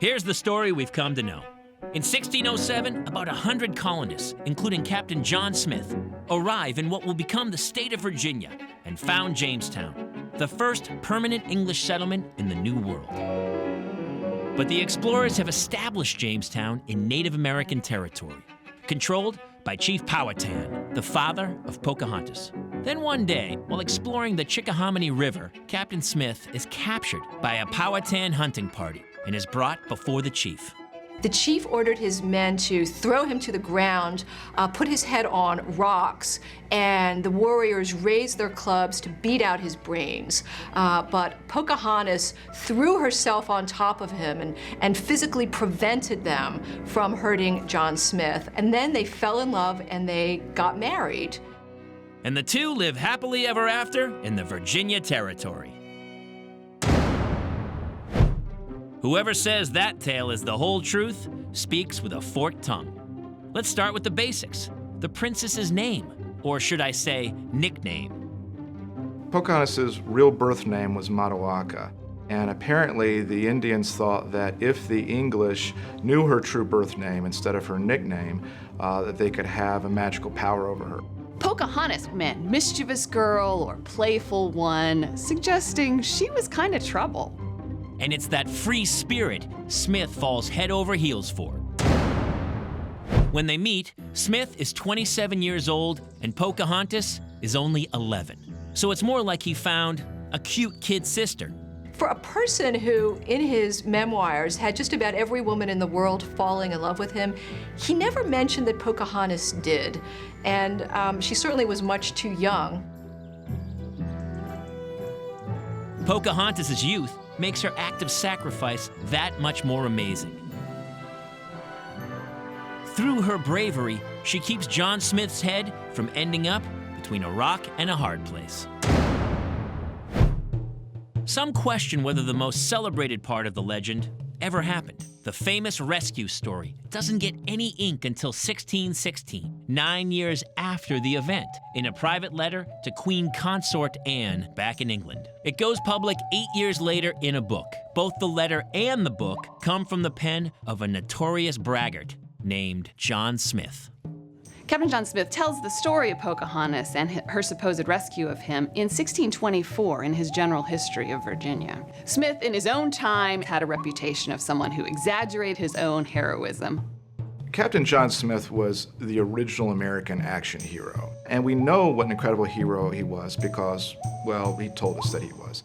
Here's the story we've come to know. In 1607, about 100 colonists, including Captain John Smith, arrive in what will become the state of Virginia and found Jamestown, the first permanent English settlement in the New World. But the explorers have established Jamestown in Native American territory, controlled by Chief Powhatan, the father of Pocahontas. Then one day, while exploring the Chickahominy River, Captain Smith is captured by a Powhatan hunting party and is brought before the chief. The chief ordered his men to throw him to the ground, put his head on rocks, and the warriors raised their clubs to beat out his brains. But Pocahontas threw herself on top of him and physically prevented them from hurting John Smith. And then they fell in love and they got married. And the two live happily ever after in the Virginia territory. Whoever says that tale is the whole truth speaks with a forked tongue. Let's start with the basics. The princess's name, or should I say, nickname. Pocahontas' real birth name was Matoaka, and apparently the Indians thought that if the English knew her true birth name instead of her nickname, that they could have a magical power over her. Pocahontas meant mischievous girl or playful one, suggesting she was kind of trouble. And it's that free spirit Smith falls head over heels for. When they meet, Smith is 27 years old and Pocahontas is only 11. So it's more like he found a cute kid sister. For a person who, in his memoirs, had just about every woman in the world falling in love with him, he never mentioned that Pocahontas did. And she certainly was much too young. Pocahontas' youth makes her act of sacrifice that much more amazing. Through her bravery, she keeps John Smith's head from ending up between a rock and a hard place. Some question whether the most celebrated part of the legend ever happened. The famous rescue story doesn't get any ink until 1616, 9 years after the event, in a private letter to Queen Consort Anne back in England. It goes public 8 years later in a book. Both the letter and the book come from the pen of a notorious braggart named John Smith. Captain John Smith tells the story of Pocahontas and her supposed rescue of him in 1624 in his General History of Virginia. Smith, in his own time, had a reputation of someone who exaggerated his own heroism. Captain John Smith was the original American action hero. And we know what an incredible hero he was because, well, he told us that he was.